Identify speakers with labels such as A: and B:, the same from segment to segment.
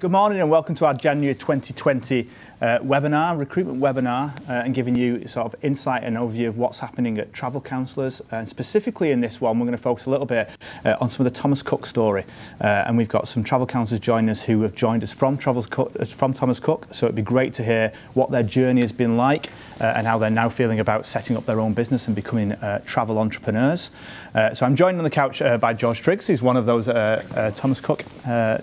A: Good morning and welcome to our January 2020 webinar, recruitment webinar, and giving you sort of insight and overview of what's happening at travel counsellors. And specifically in this one, we're going to focus a little bit on some of the Thomas Cook story. And we've got some travel counsellors joining us who have joined us from Thomas Cook. So it'd be great to hear what their journey has been like and how they're now feeling about setting up their own business and becoming travel entrepreneurs. So I'm joined on the couch by George Triggs, who's one of those Thomas Cook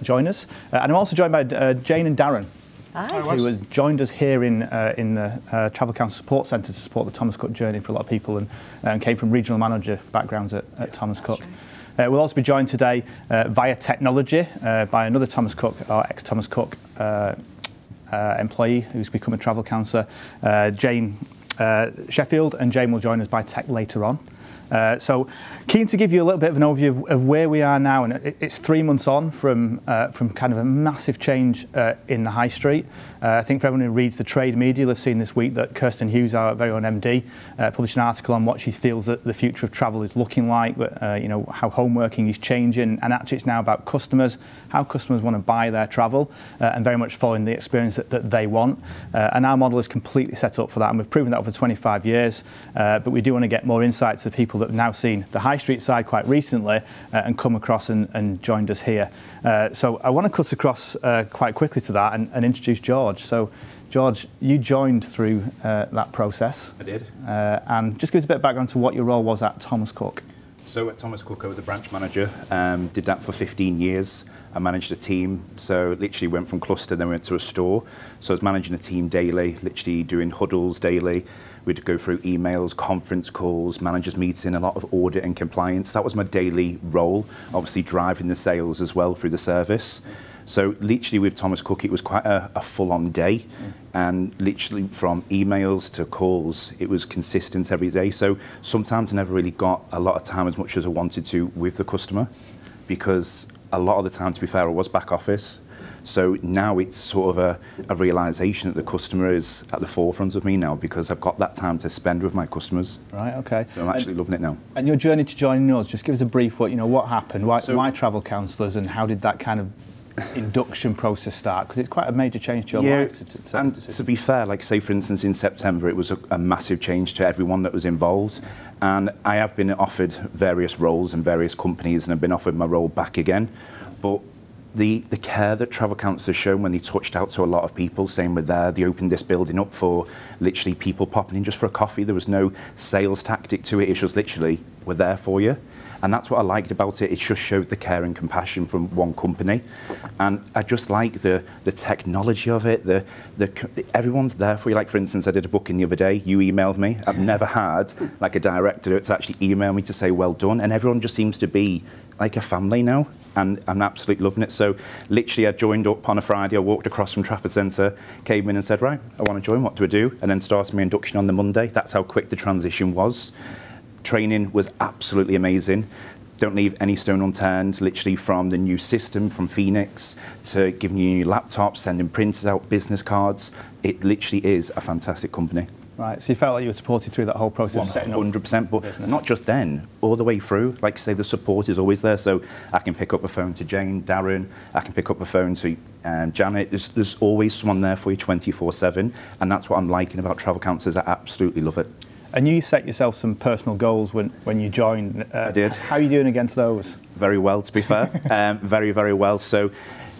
A: joiners. And I'm also joined by Jane and Darren.
B: Hi.
A: Who has joined us here in the Travel Counsel Support Centre to support the Thomas Cook journey for a lot of people and came from regional manager backgrounds at Thomas Cook. Right. We'll also be joined today via technology by another Thomas Cook, or ex-Thomas Cook employee who's become a travel counsellor, Jane Sheffield, and Jane will join us by tech later on. So keen to give you a little bit of an overview of where we are now, and it's 3 months on from kind of a massive change in the high street. I think for everyone who reads the trade media, you'll have seen this week that Kirsten Hughes, our very own MD, published an article on what she feels that the future of travel is looking like, you know, how home working is changing, and actually it's now about customers, how customers want to buy their travel, and very much following the experience that they want. And our model is completely set up for that, and we've proven that over 25 years, but we do want to get more insights to people that have now seen the high street side quite recently and come across and joined us here. So I want to cut across quite quickly to that and introduce George. So George, you joined through that process.
C: I did.
A: And just give us a bit of background to what your role was at Thomas Cook.
C: So at Thomas Cook, I was a branch manager, did that for 15 years. I managed a team, so literally went from cluster, then went to a store. So I was managing a team daily, literally doing huddles daily. We'd go through emails, conference calls, managers meeting, a lot of audit and compliance. That was my daily role, obviously driving the sales as well through the service. So literally with Thomas Cook, it was quite a full-on day. And literally from emails to calls, it was consistent every day. So sometimes I never really got a lot of time as much as I wanted to with the customer, because a lot of the time, to be fair, I was back office. So now it's sort of a realisation that the customer is at the forefront of me now, because I've got that time to spend with my customers.
A: Right, okay.
C: So I'm actually loving it now.
A: And your journey to joining us, just give us a brief, what happened, why travel counsellors, and how did that kind of induction process start? Because it's quite a major change to your life.
C: To be fair, like say for instance in September, it was a massive change to everyone that was involved, and I have been offered various roles in various companies, and I've been offered my role back again. But the care that travel counsellors shown when they touched out to a lot of people, saying we're there, they opened this building up for literally people popping in just for a coffee. There was no sales tactic to it. It's just literally, we're there for you. And that's what I liked about it. It just showed the care and compassion from one company. And I just like the technology of it. Everyone's there for you. Like, for instance, I did a booking the other day. You emailed me. I've never had like a director to actually email me to say well done. And everyone just seems to be like a family now. And I'm absolutely loving it. So literally I joined up on a Friday. I walked across from Trafford Centre, came in and said, right, I want to join. What do I do? And then started my induction on the Monday. That's how quick the transition was. Training was absolutely amazing. Don't leave any stone unturned, literally from the new system from Phoenix to giving you new laptops, sending printers out, business cards. It literally is a fantastic company.
A: Right, so you felt like you were supported through that whole process?
C: 100%, but not just then, all the way through. Like say, the support is always there, so I can pick up a phone to Jane, Darren, I can pick up a phone to Janet. There's always someone there for you 24/7, and that's what I'm liking about travel counsellors. I absolutely love it.
A: And you set yourself some personal goals when you joined.
C: I did.
A: How are you doing against those?
C: Very well, to be fair. Very, very well. So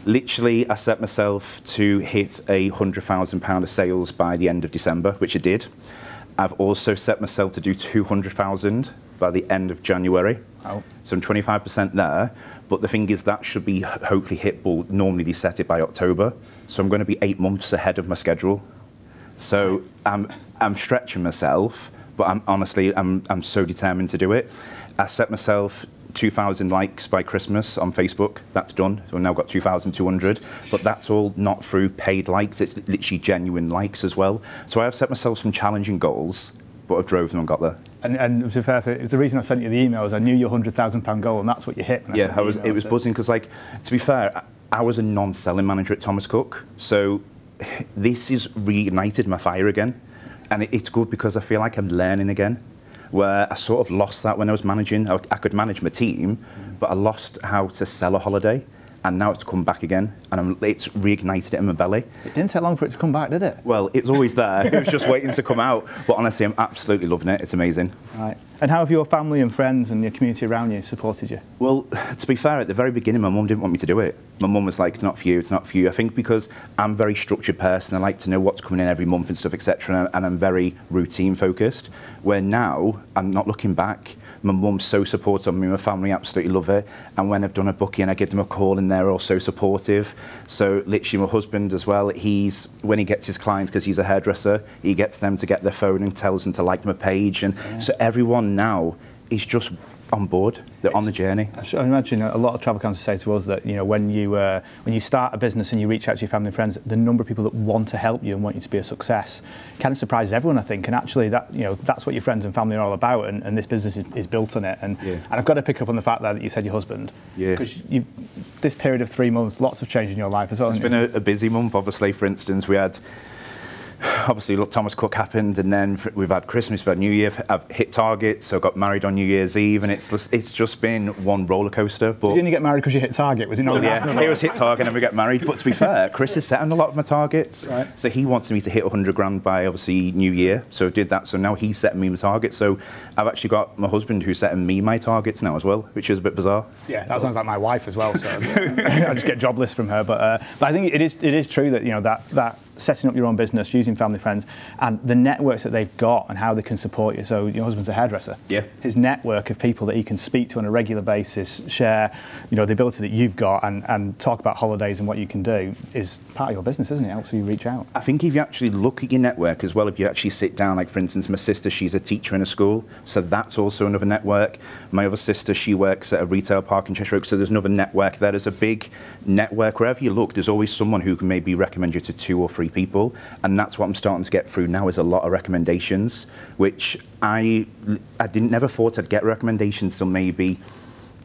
C: literally, I set myself to hit £100,000 of sales by the end of December, which I did. I've also set myself to do 200,000 by the end of January. Oh. So I'm 25% there. But the thing is, that should be hopefully hit, but normally they set it by October. So I'm going to be 8 months ahead of my schedule. So I'm stretching myself, but I'm so determined to do it. I set myself 2,000 likes by Christmas on Facebook. That's done. So I've now got 2,200. But that's all not through paid likes. It's literally genuine likes as well. So I have set myself some challenging goals, but I've drove them and got there.
A: And to be fair, the reason I sent you the email is I knew your £100,000 goal, and that's what you hit.
C: Yeah, it was buzzing because, like, to be fair, I was a non-selling manager at Thomas Cook. So this has reignited my fire again. And it's good because I feel like I'm learning again, where I sort of lost that when I was managing. I could manage my team, but I lost how to sell a holiday. and now it's come back again, and it's reignited it in my belly.
A: It didn't take long for it to come back, did it?
C: Well, it's always there. It was just waiting to come out. But honestly, I'm absolutely loving it. It's amazing.
A: Right. And how have your family and friends and your community around you supported you?
C: Well, to be fair, at the very beginning, my mum didn't want me to do it. My mum was like, it's not for you, it's not for you. I think because I'm a very structured person, I like to know what's coming in every month and stuff, etc. And I'm very routine focused. Where now, I'm not looking back. My mum's so supportive of me, my family absolutely love it. And when I've done a booking, I give them a call and they're all so supportive. So literally my husband as well, when he gets his clients, because he's a hairdresser, he gets them to get their phone and tells them to like my page. And so everyone now is just on board. They're on the journey.
A: I imagine a lot of travel counsellors say to us that when you start a business and you reach out to your family and friends, the number of people that want to help you and want you to be a success kind of surprises everyone, I think. And actually, that's what your friends and family are all about, and this business is built on it. And I've got to pick up on the fact that you said your husband, because this period of 3 months, lots of change in your life as well.
C: It's been a busy month. Obviously, for instance, we had. Obviously, look, Thomas Cook happened, and then we've had Christmas, we've had New Year. I've hit target, so I got married on New Year's Eve, and it's just been one roller coaster. But
A: didn't you get married because you hit target? Was it not?
C: Well, yeah, it was hit target, and we get married. But to be fair, Chris is setting a lot of my targets, so he wanted me to hit 100 grand by obviously New Year. So I did that. So now he's setting me my target. So I've actually got my husband who's setting me my targets now as well, which is a bit bizarre.
A: Yeah, that sounds like my wife as well. So I just get job lists from her. But I think it is true that that setting up your own business, using family, friends, and the networks that they've got and how they can support you. So your husband's a hairdresser.
C: Yeah.
A: His network of people that he can speak to on a regular basis, share, the ability that you've got, and talk about holidays and what you can do is part of your business, isn't it? It helps you reach out.
C: I think if you actually look at your network as well, if you actually sit down, like for instance, my sister, she's a teacher in a school, so that's also another network. My other sister, she works at a retail park in Cheshire Oak, so there's another network there. There's a big network. Wherever you look, there's always someone who can maybe recommend you to 2 or 3 people, and that's what I'm starting to get through now, is a lot of recommendations, which I never thought I'd get recommendations till maybe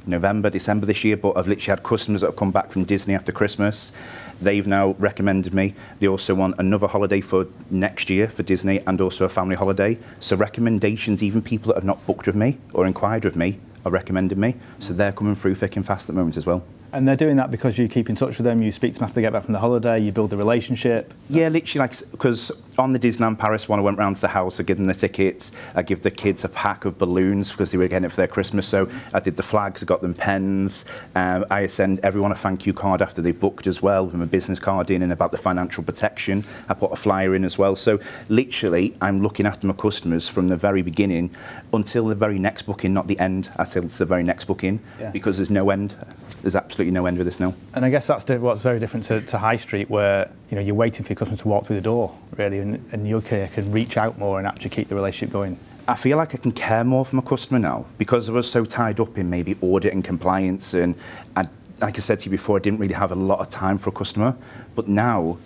C: November, December this year, but I've literally had customers that have come back from Disney after Christmas. They've now recommended me. They also want another holiday for next year for Disney, and also a family holiday. So recommendations, even people that have not booked with me or inquired with me, are recommending me. So they're coming through thick and fast at the moment as well.
A: And they're doing that because you keep in touch with them, you speak to them after they get back from the holiday, you build a relationship?
C: Yeah, literally, because on the Disneyland Paris one, I went round to the house, I give them the tickets, I give the kids a pack of balloons because they were getting it for their Christmas, so I did the flags, I got them pens, I send everyone a thank you card after they booked as well, with my business card in, and about the financial protection, I put a flyer in as well. So literally, I'm looking after my customers from the very beginning until the very next booking, not the end, until it's the very next booking, because there's no end. There's absolutely no end with this now.
A: And I guess that's what's very different to High Street, where you're waiting for your customer to walk through the door, really, and you can reach out more and actually keep the relationship going.
C: I feel like I can care more for my customer now, because I was so tied up in maybe audit and compliance, and like I said to you before, I didn't really have a lot of time for a customer, but now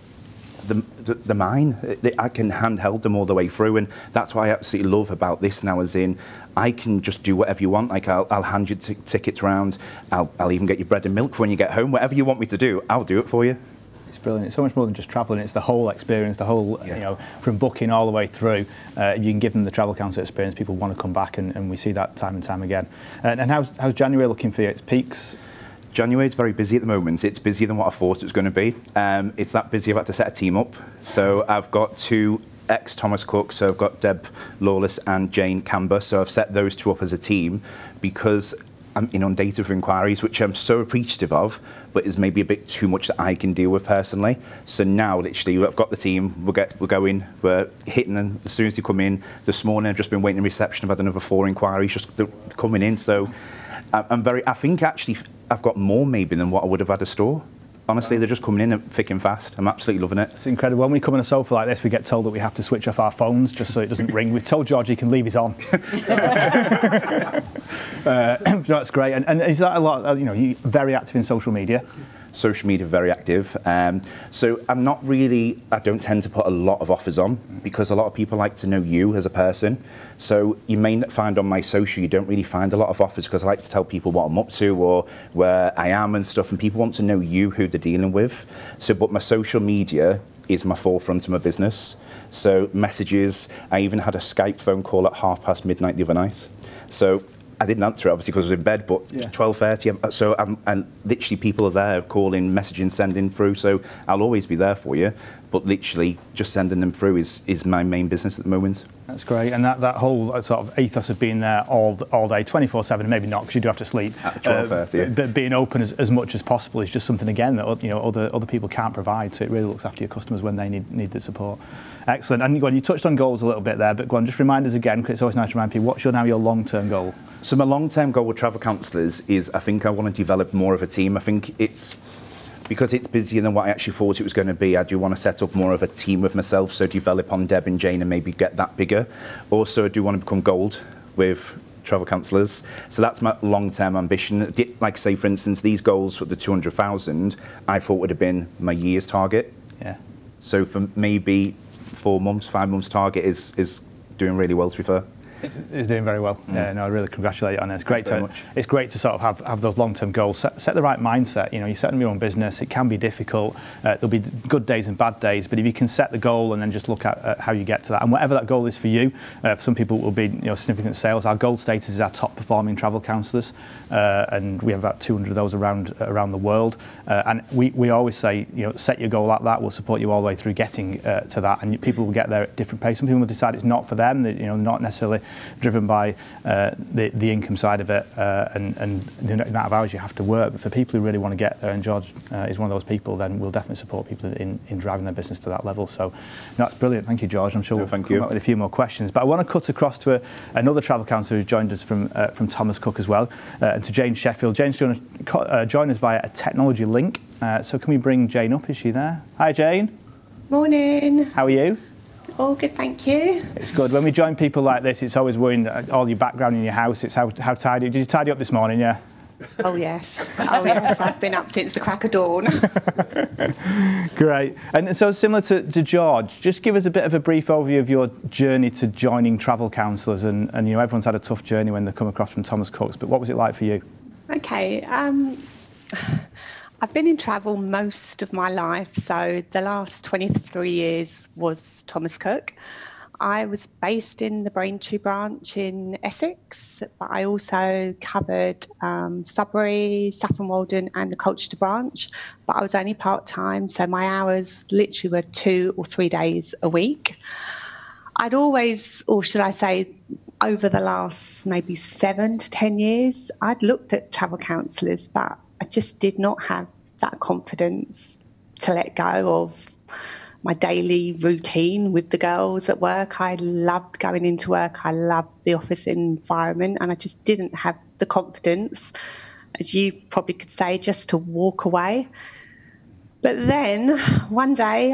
C: they're mine. I can handheld them all the way through, and that's what I absolutely love about this now, as in I can just do whatever you want. Like I'll hand you tickets around, I'll even get you bread and milk for when you get home. Whatever you want me to do, I'll do it for you.
A: It's brilliant. It's so much more than just travelling. It's the whole experience, the whole, from booking all the way through. You can give them the travel counsellor experience. People want to come back, and we see that time and time again. And how's January looking for you? It's peaks.
C: January is very busy at the moment. It's busier than what I thought it was going to be. It's that busy I've had to set a team up. So I've got 2 ex-Thomas Cook, so I've got Deb Lawless and Jane Camber. So I've set those 2 up as a team because I'm inundated with inquiries, which I'm so appreciative of, but is maybe a bit too much that I can deal with personally. So now, literally, I've got the team, we're going, we're hitting them as soon as they come in. This morning, I've just been waiting in reception. I've had another 4 inquiries just coming in. So I think actually I've got more maybe than what I would have had a store. Honestly, they're just coming in thick and fast. I'm absolutely loving it.
A: It's incredible. When we come on a sofa like this, we get told that we have to switch off our phones just so it doesn't ring. We've told George he can leave his on. That's great. And is that a lot? You're very active in social media.
C: Social media, very active. So I don't tend to put a lot of offers on, because a lot of people like to know you as a person. So you may find on my social, you don't really find a lot of offers, because I like to tell people what I'm up to or where I am and stuff, and people want to know you, who they're dealing with. So, but my social media is my forefront of my business. So messages, I even had a Skype phone call at midnight the other night. So I didn't answer it, obviously, because I was in bed, but 12:30. So and literally people are there calling, messaging, sending through. So I'll always be there for you. But literally just sending them through is my main business at the moment.
A: That's great. And that whole sort of ethos of being there all day, 24/7, maybe not, because you do have to sleep.
C: At 12:30.
A: But being open as much as possible is just something, again, that other people can't provide. So it really looks after your customers when they need the support. Excellent. And you touched on goals a little bit there, but go on, just remind us again, because it's always nice to remind people, what's your long-term goal?
C: So my long-term goal with travel counsellors is I think I want to develop more of a team. I think because it's busier than what I actually thought it was going to be, I do want to set up more of a team with myself, so develop on Deb and Jane and maybe get that bigger. Also, I do want to become gold with travel counsellors. So that's my long-term ambition. Like say, for instance, these goals with the 200,000, I thought would have been my year's target.
A: Yeah.
C: So for maybe 4 months, 5 months target is doing really well, to be fair.
A: It's doing very well. Yeah, no, I really congratulate you on it. It's great to sort of have those long-term goals. Set the right mindset. You're setting your own business. It can be difficult. There'll be good days and bad days, but if you can set the goal and then just look at how you get to that, and whatever that goal is for you, for some people it will be significant sales. Our gold status is our top performing travel counsellors, and we have about 200 of those around the world. And we always say, set your goal at that. We'll support you all the way through getting to that, and people will get there at different pace. Some people will decide it's not for them. Not necessarily driven by the income side of it and the amount of hours you have to work. But for people who really want to get there, and George is one of those people, then we'll definitely support people in driving their business to that level. So that's brilliant. Thank you, George. I'm sure we'll come up with a few more questions. But I want to cut across to another travel counsellor who's joined us from Thomas Cook as well, and to Jane Sheffield. Jane's going to join us via a technology link. So can we bring Jane up? Is she there? Hi, Jane.
B: Morning.
A: How are you?
B: All good, thank you.
A: It's good. When we join people like this, it's always worrying all your background in your house. It's how tidy. Did you tidy up this morning? Yeah.
B: Oh yes. I've been up since the crack of dawn.
A: Great. And so similar to George, just give us a bit of a brief overview of your journey to joining travel counsellors. And everyone's had a tough journey when they come across from Thomas Cook's, but what was it like for you?
B: Okay. I've been in travel most of my life, so the last 23 years was Thomas Cook. I was based in the Braintree branch in Essex, but I also covered Sudbury, Saffron Walden and the Colchester branch, but I was only part-time, so my hours literally were 2 or 3 days a week. I'd always, or should I say, over the last maybe 7 to 10 years, I'd looked at travel counsellors, but I just did not have that confidence to let go of my daily routine with the girls at work. I loved going into work. I loved the office environment, and I just didn't have the confidence, as you probably could say, just to walk away. But then one day,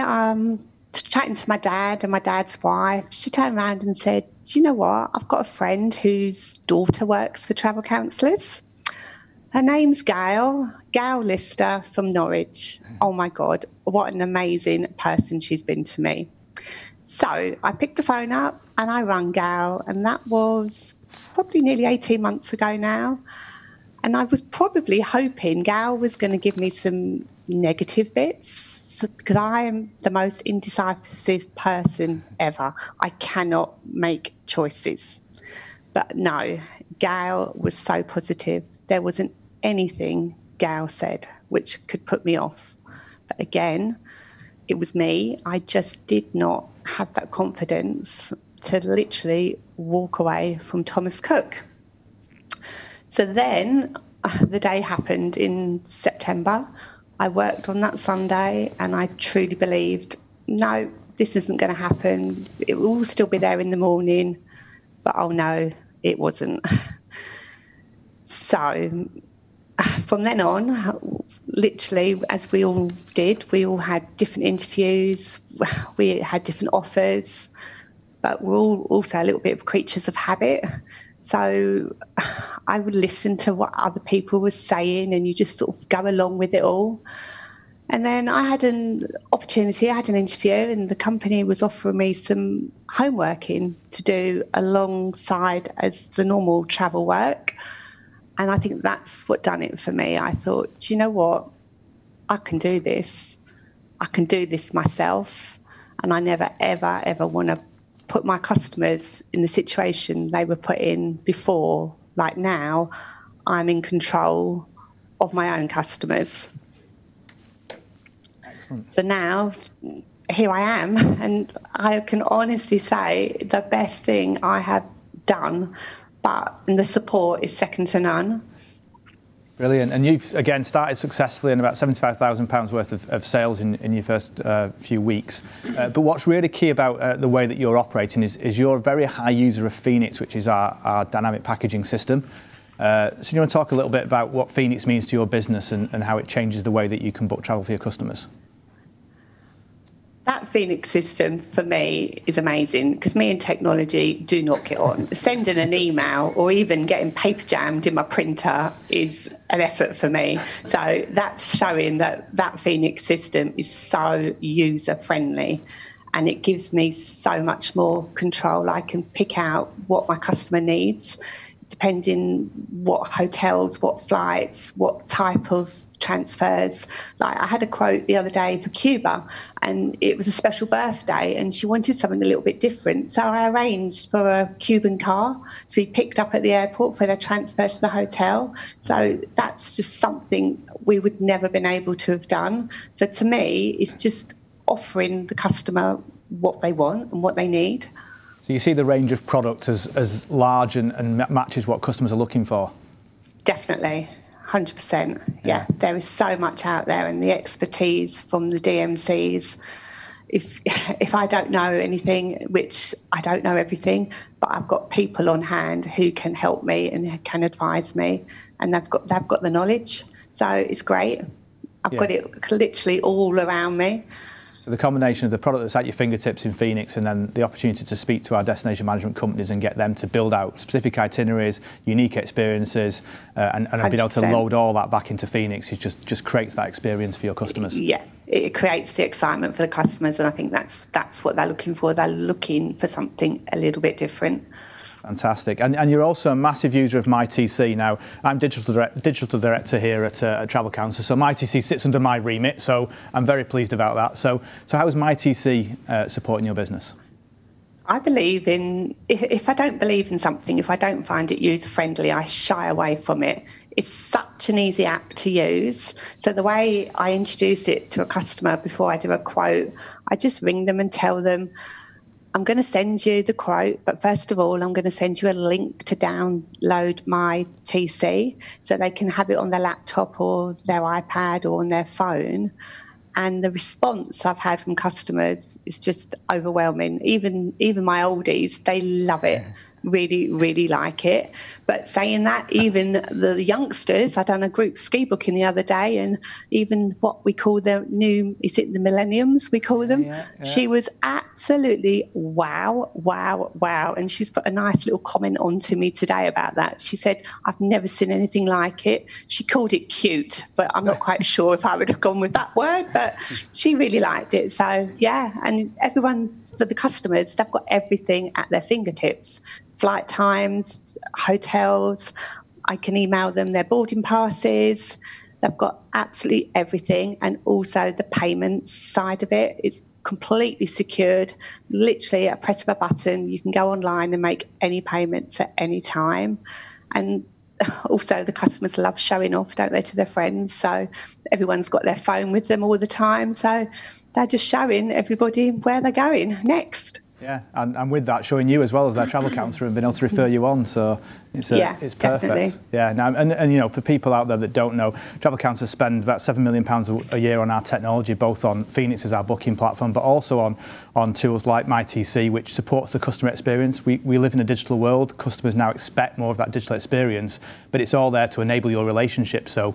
B: chatting to my dad and my dad's wife, she turned around and said, "Do you know what? I've got a friend whose daughter works for travel counsellors. Her name's Gail Lister from Norwich. Oh my God, what an amazing person she's been to me." So I picked the phone up and I rang Gail, and that was probably nearly 18 months ago now. And I was probably hoping Gail was going to give me some negative bits, because I am the most indecisive person ever. I cannot make choices. But no, Gail was so positive. There wasn't anything Gail said which could put me off. But again, it was me. I just did not have that confidence to literally walk away from Thomas Cook. So then the day happened in September. I worked on that Sunday and I truly believed, no, this isn't going to happen. It will still be there in the morning. But oh no, it wasn't. So from then on, literally, as we all did, we all had different interviews, we had different offers, but we're all also a little bit of creatures of habit. So I would listen to what other people were saying, and you just sort of go along with it all. And then I had an opportunity, I had an interview, and the company was offering me some homeworking to do alongside as the normal travel work. And I think that's what done it for me. I thought, do you know what? I can do this. I can do this myself. And I never, ever want to put my customers in the situation they were put in before like now, I'm in control of my own customers.
A: Excellent.
B: So now, here I am, and I can honestly say the best thing I have done, and the support is second to none.
A: Brilliant. And you've, again, started successfully in about £75,000 worth of sales in your first few weeks. But what's really key about the way that you're operating is you're a very high user of Phoenix, which is our dynamic packaging system. So do you want to talk a little bit about what Phoenix means to your business and how it changes the way that you can book travel for your customers?
B: That Phoenix system for me is amazing, because me and technology do not get on. Sending an email or even getting paper jammed in my printer is an effort for me. So that's showing that Phoenix system is so user friendly, and it gives me so much more control. I can pick out what my customer needs, depending what hotels, what flights, what type of transfers. Like, I had a quote the other day for Cuba, and it was a special birthday, and she wanted something a little bit different. So I arranged for a Cuban car to be picked up at the airport for their transfer to the hotel. So that's just something we would never been able to have done. So to me, it's just offering the customer what they want and what they need.
A: So you see the range of products as large and matches what customers are looking for?
B: Definitely. 100%. Yeah, there is so much out there, and the expertise from the DMCs. If I don't know anything, which I don't know everything, but I've got people on hand who can help me and can advise me, and they've got the knowledge. So it's great. I've got it literally all around me.
A: So the combination of the product that's at your fingertips in Phoenix, and then the opportunity to speak to our destination management companies and get them to build out specific itineraries, unique experiences, and being able to load all that back into Phoenix, it just creates that experience for your customers.
B: Yeah, it creates the excitement for the customers, and I think that's what they're looking for. They're looking for something a little bit different.
A: Fantastic. And you're also a massive user of MyTC. Now, I'm digital director here at Travel Council, so MyTC sits under my remit, so I'm very pleased about that. So how is MyTC supporting your business?
B: I believe if I don't believe in something, if I don't find it user-friendly, I shy away from it. It's such an easy app to use. So the way I introduce it to a customer before I do a quote, I just ring them and tell them, I'm going to send you the quote, but first of all, I'm going to send you a link to download my TC so they can have it on their laptop or their iPad or on their phone. And the response I've had from customers is just overwhelming. Even my oldies, they love it. Really, really like it. But saying that, even the youngsters, I done a group ski booking the other day, and even what we call the new, is it the millenniums we call them? Yeah. She was absolutely wow. And she's put a nice little comment on to me today about that. She said, I've never seen anything like it. She called it cute, but I'm not quite sure if I would have gone with that word, but she really liked it. So yeah, and everyone, for the customers, they've got everything at their fingertips. Flight times, hotels, I can email them their boarding passes. They've got absolutely everything, and also the payments side of it is completely secured. Literally at a press of a button, you can go online and make any payments at any time. And also the customers love showing off, don't they, to their friends? So everyone's got their phone with them all the time. So they're just showing everybody where they're going next.
A: Yeah, and with that, showing you as well as their travel counsellor and being able to refer you on, so it's perfect.
B: Definitely.
A: Yeah, now, and you know, for people out there that don't know, travel counsellors spend about £7 million a year on our technology, both on Phoenix as our booking platform, but also on tools like MyTC, which supports the customer experience. We live in a digital world. Customers now expect more of that digital experience, but it's all there to enable your relationship. So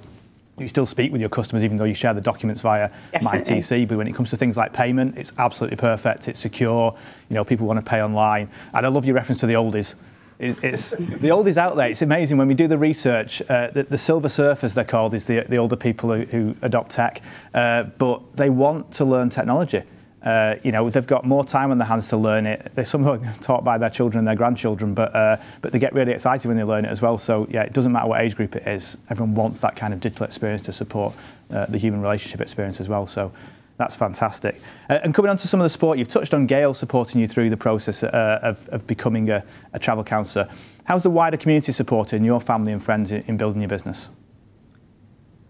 A: you still speak with your customers even though you share the documents via MyTC, but when it comes to things like payment, it's absolutely perfect, it's secure, you know, people want to pay online. And I love your reference to the oldies. It's the oldies out there, it's amazing when we do the research, the silver surfers they're called is the older people who adopt tech, but they want to learn technology. You know, they've got more time on their hands to learn it. They're somehow taught by their children and their grandchildren, but they get really excited when they learn it as well. So yeah, it doesn't matter what age group it is. Everyone wants that kind of digital experience to support the human relationship experience as well. So That's fantastic. And coming on to some of the support, you've touched on Gail supporting you through the process of becoming a travel counsellor. How's the wider community supporting your family and friends in building your business?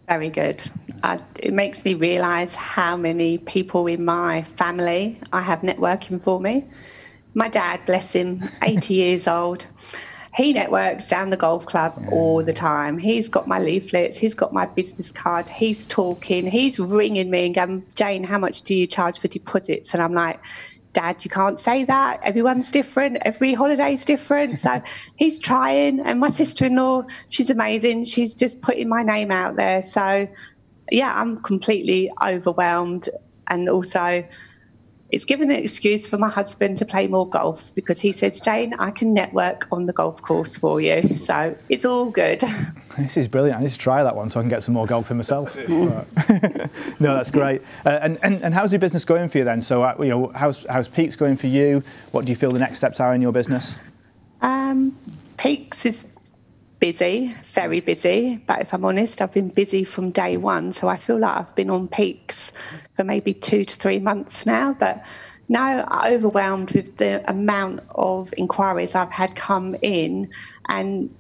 B: Very good. It makes me realise how many people in my family I have networking for me. My dad, bless him, 80 years old. He networks down the golf club all the time. He's got my leaflets. He's got my business card. He's talking. He's ringing me and going, Jane, how much do you charge for deposits? And I'm like, Dad, you can't say that. Everyone's different. Every holiday's different. So he's trying. And my sister-in-law, she's amazing. She's just putting my name out there. So, yeah, I'm completely overwhelmed. And also, it's given an excuse for my husband to play more golf because he says, Jane, I can network on the golf course for you. So it's all good.
A: This is brilliant. I need to try that one so I can get some more golfing myself. No, that's great. And how's your business going for you then? So, how's Peaks going for you? What do you feel the next steps are in your business?
B: Peaks is busy, very busy. But if I'm honest, I've been busy from day one. So I feel like I've been on Peaks for maybe 2 to 3 months now. But now I'm overwhelmed with the amount of inquiries I've had come in. And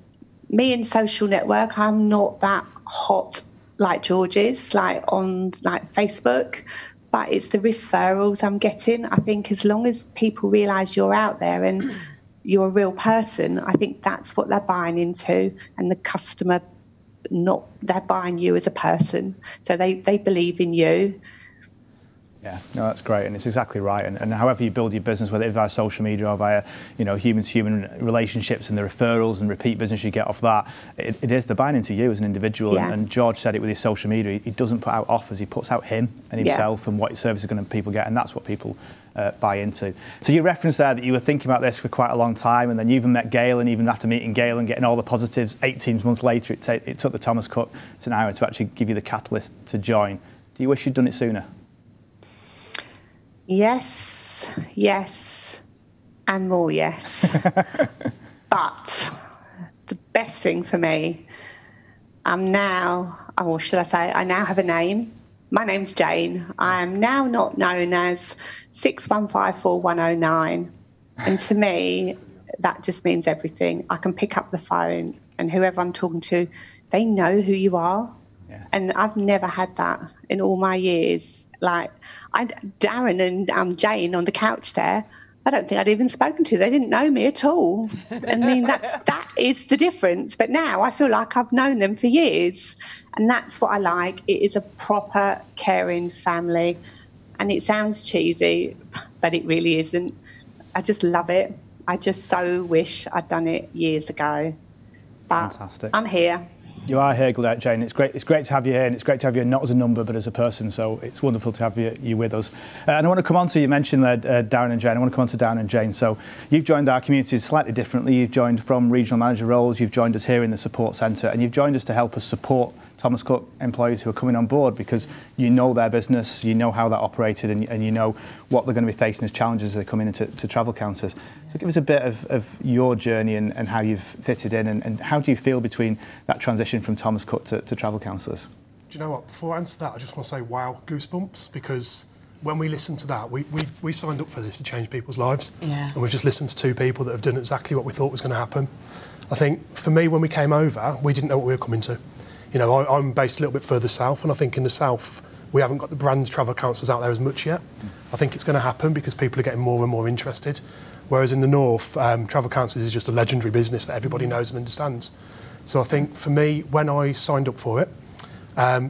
B: me in social network, I'm not that hot like George is, like on Facebook. But it's the referrals I'm getting. I think as long as people realise you're out there and you're a real person, I think that's what they're buying into, and the customer, they're buying you as a person. So they believe in you.
A: Yeah, no, that's great, and it's exactly right. And however you build your business, whether it's via social media or via, human-to-human relationships and the referrals and repeat business you get off that, it is, they're buying into you as an individual.
B: Yeah. And
A: George said it with his social media. He doesn't put out offers; he puts out him and himself and what service is going to people get, and that's what people buy into. So you referenced there that you were thinking about this for quite a long time, and then you even met Gail, and even after meeting Gail and getting all the positives, 18 months later, it took the Thomas Cook to now to actually give you the catalyst to join. Do you wish you'd done it sooner?
B: Yes, and more yes. But the best thing for me, I now have a name. My name's Jane. I am now not known as 6154109. And to me, that just means everything. I can pick up the phone and whoever I'm talking to, they know who you are. Yeah. And I've never had that in all my years. Like, Darren and Jane on the couch there, I don't think I'd even spoken to. They didn't know me at all. I mean, that is the difference. But now I feel like I've known them for years. And that's what I like. It is a proper, caring family. And it sounds cheesy, but it really isn't. I just love it. I just so wish I'd done it years ago. But
A: fantastic.
B: I'm here.
A: You are here, Jane. It's great to have you here, and it's great to have you not as a number but as a person, so it's wonderful to have you with us. And I want to come on to, you mentioned Darren and Jane. I want to come on to Darren and Jane. So you've joined our community slightly differently. You've joined from regional manager roles, you've joined us here in the support centre, and you've joined us to help us support Thomas Cook employees who are coming on board, because you know their business, you know how that operated, and you know what they're going to be facing as challenges as they come into travel counters. So give us a bit of your journey and how you've fitted in, and how do you feel between that transition from Thomas Cook to travel counsellors?
D: Do you know what? Before I answer that, I just want to say, wow, goosebumps, because when we listened to that, we signed up for this to change people's lives. Yeah. And we've just listened to 2 people that have done exactly what we thought was going to happen. I think, for me, when we came over, we didn't know what we were coming to. I'm based a little bit further south, and I think in the south, we haven't got the brand travel counsellors out there as much yet. I think it's going to happen because people are getting more and more interested. Whereas in the north, travel counsellors is just a legendary business that everybody knows and understands. So I think for me, when I signed up for it,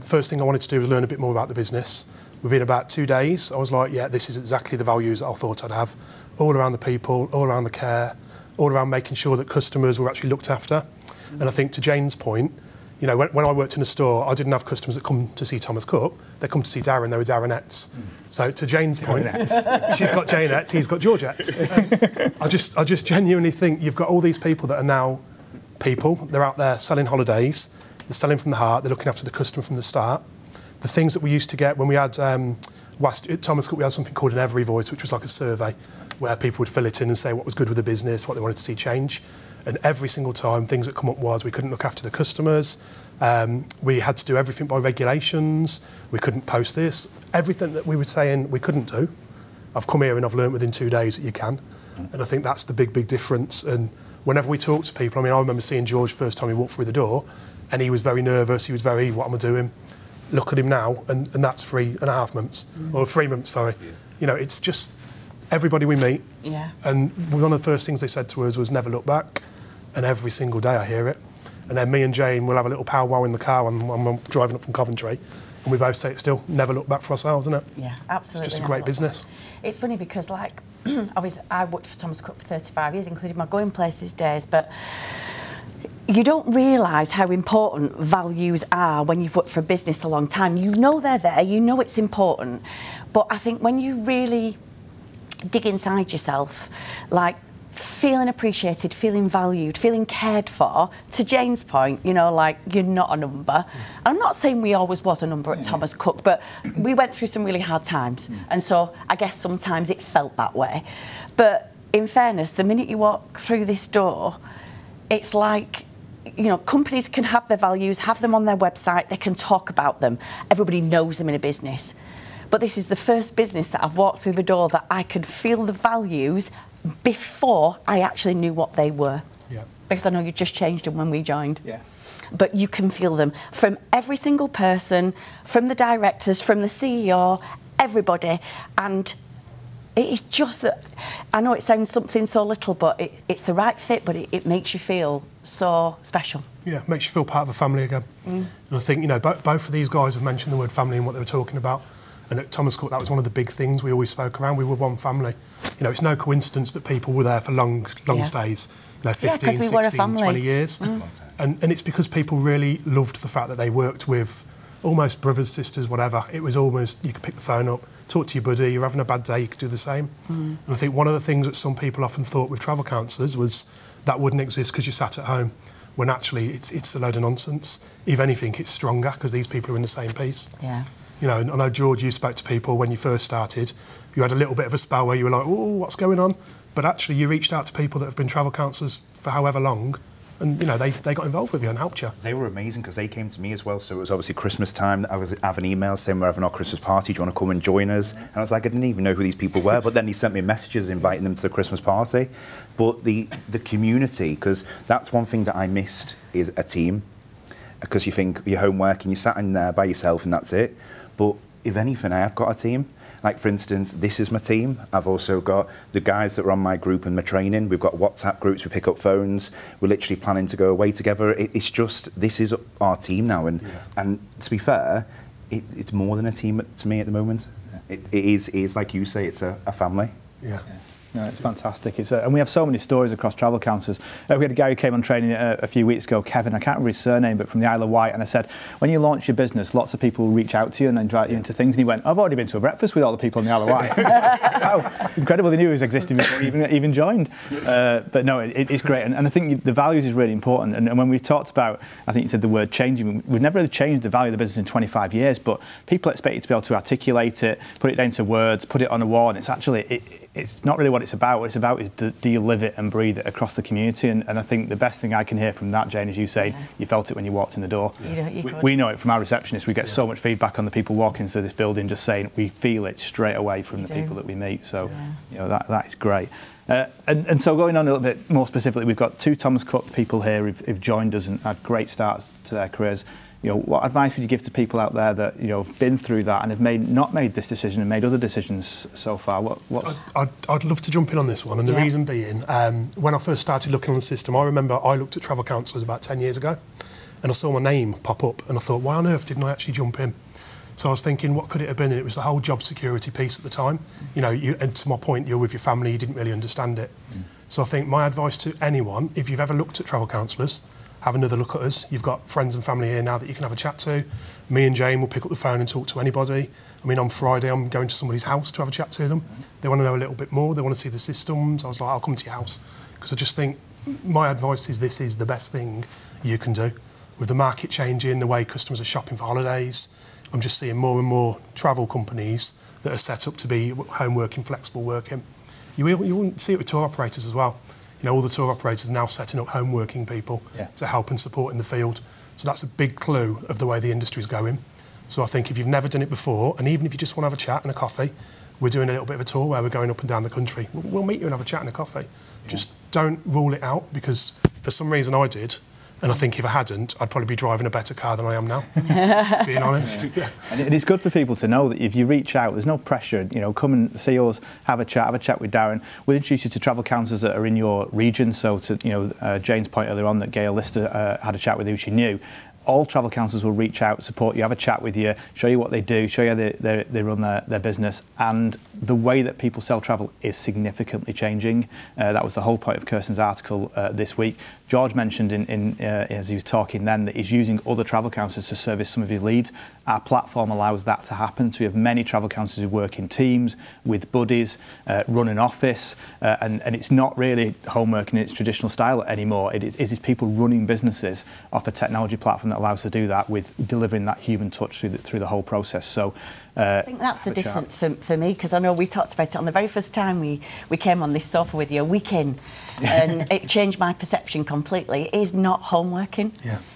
D: first thing I wanted to do was learn a bit more about the business. Within about 2 days, I was like, yeah, this is exactly the values that I thought I'd have. All around the people, all around the care, all around making sure that customers were actually looked after. And I think to Jane's point, when I worked in a store, I didn't have customers that come to see Thomas Cook. They come to see Darren. They were Darrenettes. So to Jane's point, she's got Janeettes, he's got Georgettes. I just genuinely think you've got all these people that are now people. They're out there selling holidays. They're selling from the heart. They're looking after the customer from the start. The things that we used to get when we had at Thomas Cook, we had something called an Every Voice, which was like a survey where people would fill it in and say what was good with the business, what they wanted to see change. And every single time, things that come up was we couldn't look after the customers. We had to do everything by regulations. We couldn't post this. Everything that we were saying we couldn't do, I've come here and I've learned within 2 days that you can. And I think that's the big, big difference. And whenever we talk to people, I mean, I remember seeing George first time he walked through the door, and he was very nervous. He was very, what am I doing? Look at him now, and that's 3.5 months, or 3 months, sorry. Yeah. You know, it's just everybody we meet. Yeah. And one of the first things they said to us was never look back. And every single day I hear it. And then me and Jane will have a little powwow in the car when I'm driving up from Coventry. And we both say it still, never look back for ourselves, isn't it?
E: Yeah, absolutely.
D: It's just a great business.
E: It's funny because, like, obviously I worked for Thomas Cook for 35 years, including my going places days, but you don't realise how important values are when you've worked for a business a long time. You know they're there, you know it's important, but I think when you really dig inside yourself, like, feeling appreciated, feeling valued, feeling cared for, to Jane's point, you know, like, you're not a number. I'm not saying we always was a number at Thomas Cook, but we went through some really hard times. And so I guess sometimes it felt that way. But in fairness, the minute you walk through this door, it's like, you know, companies can have their values, have them on their website, they can talk about them. Everybody knows them in a business. But this is the first business that I've walked through the door that I could feel the values before I actually knew what they were. Yeah. Because I know you just changed them when we joined. Yeah. But you can feel them from every single person, from the directors, from the CEO, everybody. And it's just that, I know it sounds something so little, but it's the right fit, but it makes you feel so special.
D: Yeah, makes you feel part of a family again. And I think, you know, both of these guys have mentioned the word family and what they were talking about. And at Thomas Cook, that was one of the big things we always spoke around. We were one family. You know, it's no coincidence that people were there for long stays, you know, 15, 16, 20 years. And it's because people really loved the fact that they worked with almost brothers, sisters, whatever. It was almost, you could pick the phone up, talk to your buddy, you're having a bad day, you could do the same. And I think one of the things that some people often thought with travel counsellors was that wouldn't exist because you sat at home, when actually it's a load of nonsense. If anything, it's stronger because these people are in the same piece. Yeah. You know, and I know, George, you spoke to people when you first started. You had a little bit of a spell where you were like, oh, what's going on? But actually, you reached out to people that have been travel counsellors for however long, and, you know, they got involved with you and helped you.
C: They were amazing because they came to me as well. So it was obviously Christmas time. I was having emails saying we're having our Christmas party. Do you want to come and join us? And I was like, I didn't even know who these people were. But then he sent me messages inviting them to the Christmas party. But the community, because that's one thing that I missed, is a team. Because you think your homework and you're sat in there by yourself and that's it. But if anything, I have got a team. Like, for instance, this is my team. I've also got the guys that are on my group and my training. We've got WhatsApp groups, we pick up phones. We're literally planning to go away together. It's just, this is our team now. And to be fair, it's more than a team to me at the moment. It is like you say, it's a family.
A: Yeah. No, it's fantastic. And we have so many stories across travel counsellors. We had a guy who came on training a few weeks ago, Kevin, I can't remember his surname, but from the Isle of Wight, and I said, when you launch your business, lots of people will reach out to you and invite you into things, and he went, I've already been to a breakfast with all the people on the Isle of Wight. Wow, incredible, they knew it was existing before he even joined. But no, it's great, and I think the values is really important, and when we talked about, I think you said the word changing, we've never really changed the value of the business in 25 years, but people expect you to be able to articulate it, put it down to words, put it on a wall, and it's actually, it's not really what it's about. What it's about is do you live it and breathe it across the community? And I think the best thing I can hear from that, Jane, is you say you felt it when you walked in the door. We know it from our receptionists. We get so much feedback on the people walking through this building, just saying we feel it straight away from the people that we meet. So you know, that is great. And so going on a little bit more specifically, we've got 2 Thomas Cook people here who've joined us and had great starts to their careers. You know, what advice would you give to people out there that, you know, have been through that and have not made this decision and made other decisions so far?
D: I'd love to jump in on this one, and the reason being, when I first started looking on the system, I remember I looked at travel counsellors about 10 years ago, and I saw my name pop up, and I thought, why on earth didn't I actually jump in? So I was thinking, what could it have been? And it was the whole job security piece at the time. You know, and to my point, you're with your family, you didn't really understand it. So I think my advice to anyone, if you've ever looked at travel counsellors, have another look at us. You've got friends and family here now that you can have a chat to. Me and Jane will pick up the phone and talk to anybody. I mean, on Friday, I'm going to somebody's house to have a chat to them. They want to know a little bit more. They want to see the systems. I was like, I'll come to your house. Because I just think my advice is this is the best thing you can do. With the market changing, the way customers are shopping for holidays, I'm just seeing more and more travel companies that are set up to be home working, flexible working. You wouldn't see it with tour operators as well. all the tour operators are now setting up home working people to help and support in the field. So that's a big clue of the way the industry's going. So I think if you've never done it before, and even if you just want to have a chat and a coffee, we're doing a little bit of a tour where we're going up and down the country. We'll meet you and have a chat and a coffee. Just don't rule it out, because for some reason I did. And I think if I hadn't, I'd probably be driving a better car than I am now, being honest. Yeah.
A: And it is good for people to know that if you reach out, there's no pressure. Come and see us, have a chat with Darren. We'll introduce you to travel counsellors that are in your region. So to Jane's point earlier on that Gail Lister had a chat with who she knew. All travel counsellors will reach out, support you, have a chat with you, show you what they do, show you how they run their business. And the way that people sell travel is significantly changing. That was the whole point of Kirsten's article this week. George mentioned as he was talking then that he's using other travel counsellors to service some of his leads. Our platform allows that to happen. So we have many travel counsellors who work in teams, with buddies, run an office, and it's not really homework in its traditional style anymore. It is people running businesses off a technology platform that allows us to do that with delivering that human touch through the whole process. So
E: I think that's the difference for me, because I know we talked about it on the very first time we came on this sofa with you a week in, and it changed my perception completely. It is not homeworking,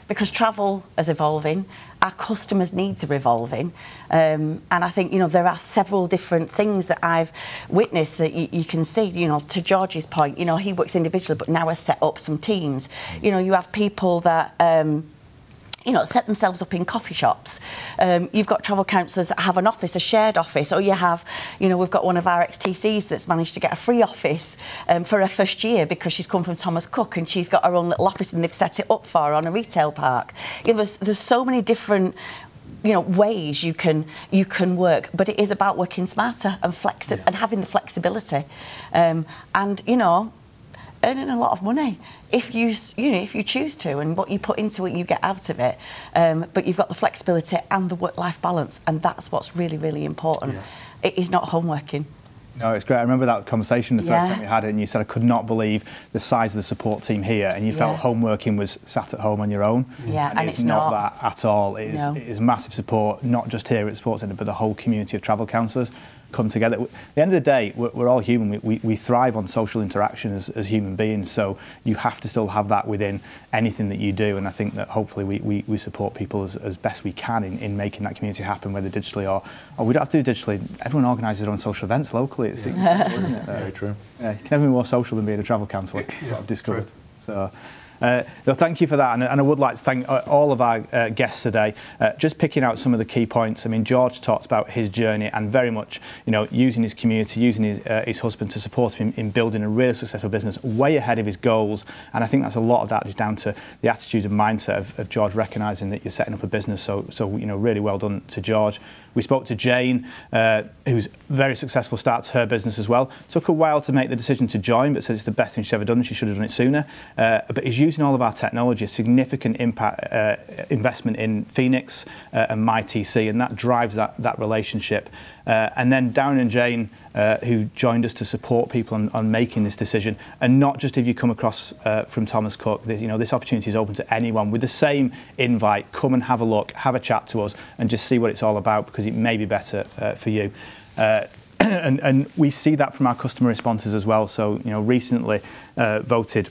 E: because travel is evolving, our customers' needs are evolving, and I think there are several different things that I've witnessed that you can see. To George's point, he works individually, but now has set up some teams. You have people that set themselves up in coffee shops. You've got travel counsellors that have an office, a shared office, or you have, we've got one of our XTCs that's managed to get a free office for her first year because she's come from Thomas Cook and she's got her own little office and they've set it up for her on a retail park. There's so many different ways you can work, but it is about working smarter and and having the flexibility, and earning a lot of money if you choose to, and what you put into it you get out of it, but you've got the flexibility and the work-life balance, and that's what's really, really important. It is not homeworking.
A: No, it's great. I remember that conversation the first time we had it, and you said, I could not believe the size of the support team here, and you felt homeworking was sat at home on your own.
E: And
A: it's not that at all. It is massive support, not just here at Sports Centre, but the whole community of travel counsellors come together. At the end of the day, we're all human. We thrive on social interaction as human beings, so you have to still have that within anything that you do, and I think that hopefully we support people as best we can in making that community happen, whether digitally or we don't have to do digitally. Everyone organises their own social events locally, isn't it?
C: Very true.
A: You can never be more social than being a travel counsellor. That's what I've discovered. So thank you for that, and I would like to thank all of our guests today. Just picking out some of the key points. I mean, George talked about his journey and very much, using his community, using his husband to support him in building a really successful business, way ahead of his goals. And I think that's a lot of that is down to the attitude and mindset of George, recognising that you're setting up a business. So really well done to George. We spoke to Jane, who's very successful start to her business as well. Took a while to make the decision to join, but said it's the best thing she's ever done and she should have done it sooner. But is using all of our technology, a significant investment in Phoenix and MyTC, and that drives that relationship. And then Darren and Jane, who joined us to support people on making this decision, and not just if you come across from Thomas Cook. This opportunity is open to anyone with the same invite. Come and have a look, have a chat to us, and just see what it's all about, because it may be better for you. And we see that from our customer responses as well. So recently voted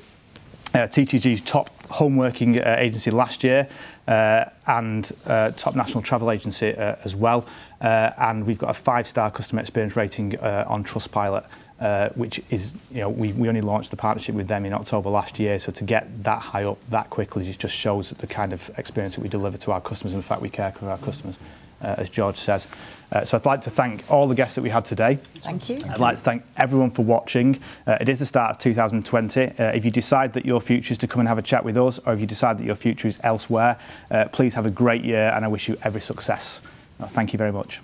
A: TTG's top home working agency last year, and top national travel agency as well. And we've got a 5-star customer experience rating on Trustpilot, which is, we only launched the partnership with them in October last year. So to get that high up that quickly just shows the kind of experience that we deliver to our customers and the fact we care for our customers, as George says. So I'd like to thank all the guests that we had today.
E: Thank you.
A: I'd like to thank everyone for watching. It is the start of 2020. If you decide that your future is to come and have a chat with us, or if you decide that your future is elsewhere, please have a great year, and I wish you every success. Thank you very much.